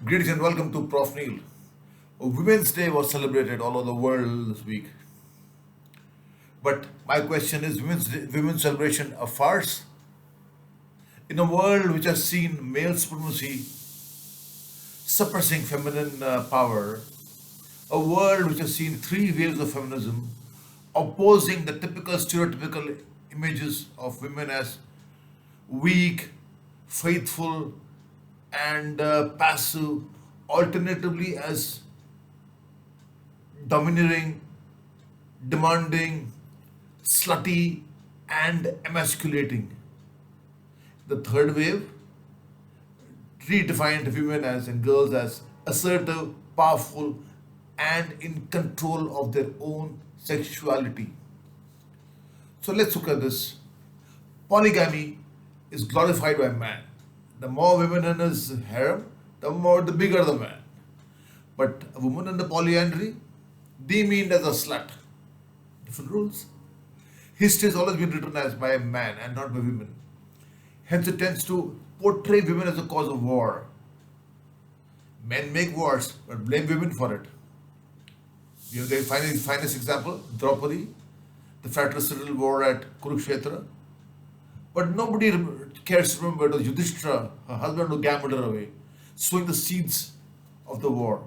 Greetings and welcome to Prof. Neil. Women's Day was celebrated all over the world this week. But my question is Women's celebration a farce? In a world which has seen male supremacy suppressing feminine power, a world which has seen three waves of feminism opposing the typical stereotypical images of women as weak, faithful, and passive, alternatively as domineering, demanding, slutty, and emasculating. The third wave redefined women as and girls as assertive, powerful, and in control of their own sexuality. So let's look at this. Polygamy is glorified by man. The more women in his harem, the bigger the man. But a woman in the polyandry, demeaned as a slut. Different rules. History has always been written as by a man and not by women. Hence it tends to portray women as a cause of war. Men make wars, but blame women for it. You know the finest example, Draupadi, the fratricidal war at Kurukshetra. But nobody cares to remember it was Yudhishthira, her husband, who gambled her away, sowing the seeds of the war.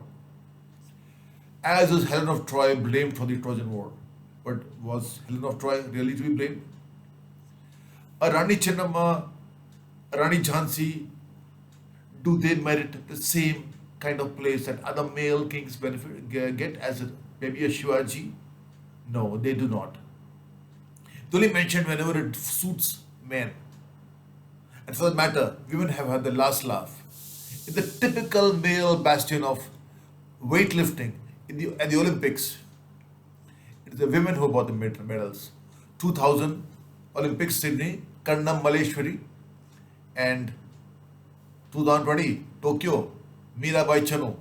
As was Helen of Troy blamed for the Trojan War. But was Helen of Troy really to be blamed? A Rani Chennamma, a Rani Jhansi, do they merit the same kind of place that other male kings get as maybe a Shivaji? No, they do not. They only mentioned whenever it suits men. And for that matter, women have had the last laugh. In the typical male bastion of weightlifting at the Olympics, it is the women who bought the medals. 2000 Olympics Sydney, karnammalleshwari, and 2020 Tokyo, Mirabai Chanu.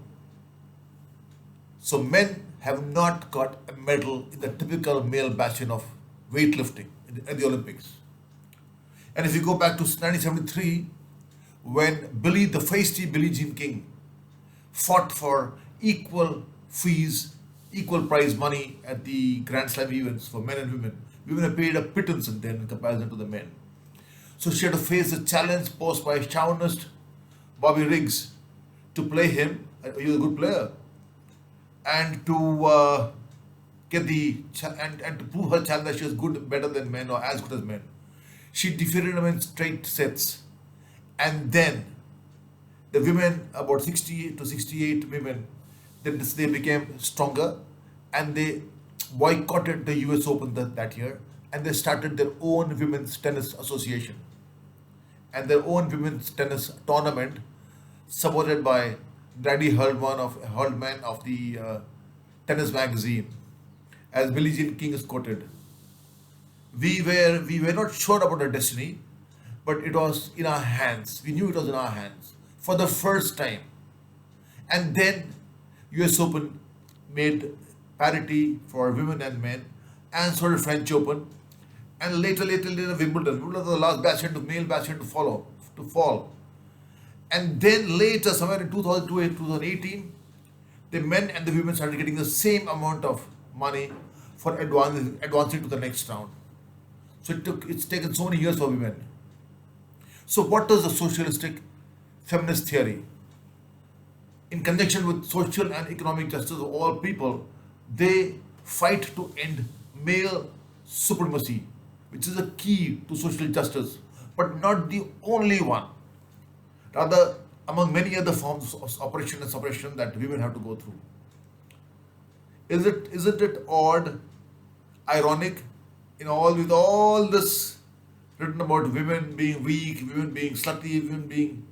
So men have not got a medal in the typical male bastion of weightlifting at the Olympics. And if you go back to 1973, when the feisty Billie Jean King fought for equal fees, equal prize money at the Grand Slam events for men and women, women have paid a pittance in comparison to the men. So she had to face the challenge posed by chauvinist Bobby Riggs to play him. He was a good player, and to and to prove her challenge that she was better than men or as good as men. She defeated him in straight sets. And then the women, about 60 to 68 women, then they became stronger and they boycotted the US Open that year, and they started their own women's tennis association and their own women's tennis tournament supported by Grady Haldman of the tennis magazine. As Billie Jean King is quoted, we were not sure about our destiny, but it was in our hands. We knew it was in our hands for the first time. And then US Open made parity for women and men, and so did French Open, and later Wimbledon. Wimbledon was the last male bastion to fall. And then later, somewhere in 2002, 2018, the men and the women started getting the same amount of money for advancing to the next round. So it's taken so many years for women. So what does the socialistic feminist theory? In conjunction with social and economic justice of all people, they fight to end male supremacy, which is a key to social justice, but not the only one. Rather, among many other forms of oppression and suppression that women have to go through. Isn't it odd, ironic, with all this written about women being weak, women being slutty, women being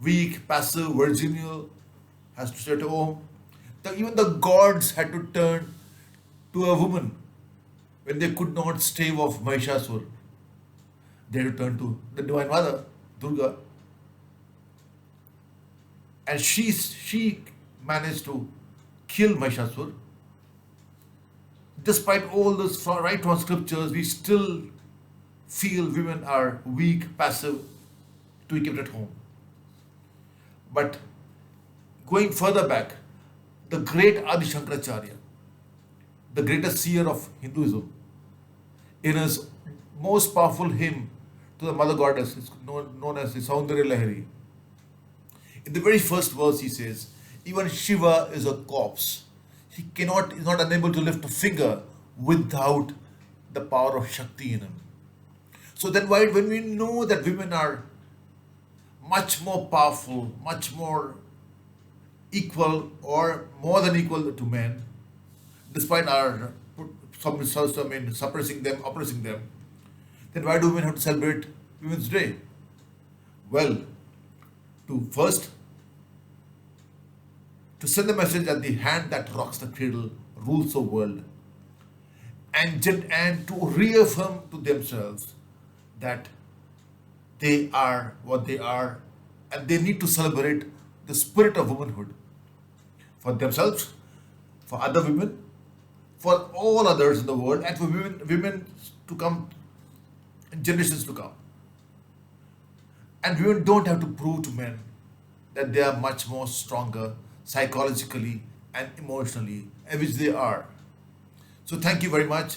weak, passive, virginal, has to stay at home. Even the gods had to turn to a woman when they could not stave off mahishasura. They had to turn to the Divine Mother, Durga. And she managed to kill mahishasura. Despite all this right from scriptures, we still feel women are weak, passive, to be kept at home. But Going further back, the great Adisankaracharya, the greatest seer of Hinduism, in his most powerful hymn to the Mother Goddess, it's known as the Soundaryalahiri. In the very first verse, he says, even Shiva is a corpse. Is not unable to lift a finger without the power of Shakti in him. So then, when we know that women are much more powerful, much more equal or more than equal to men, despite our suppressing them, oppressing them, then why do women have to celebrate Women's Day? Well, first, to send the message that the hand that rocks the cradle rules the world, and to reaffirm to themselves that they are what they are, and they need to celebrate the spirit of womanhood for themselves, for other women, for all others in the world, and for women to come in generations to come. And women don't have to prove to men that they are much more stronger psychologically and emotionally, and which they are. So thank you very much.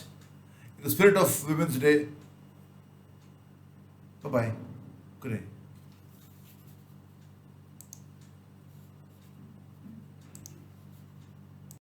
In the spirit of Women's Day, bye bye. Good day.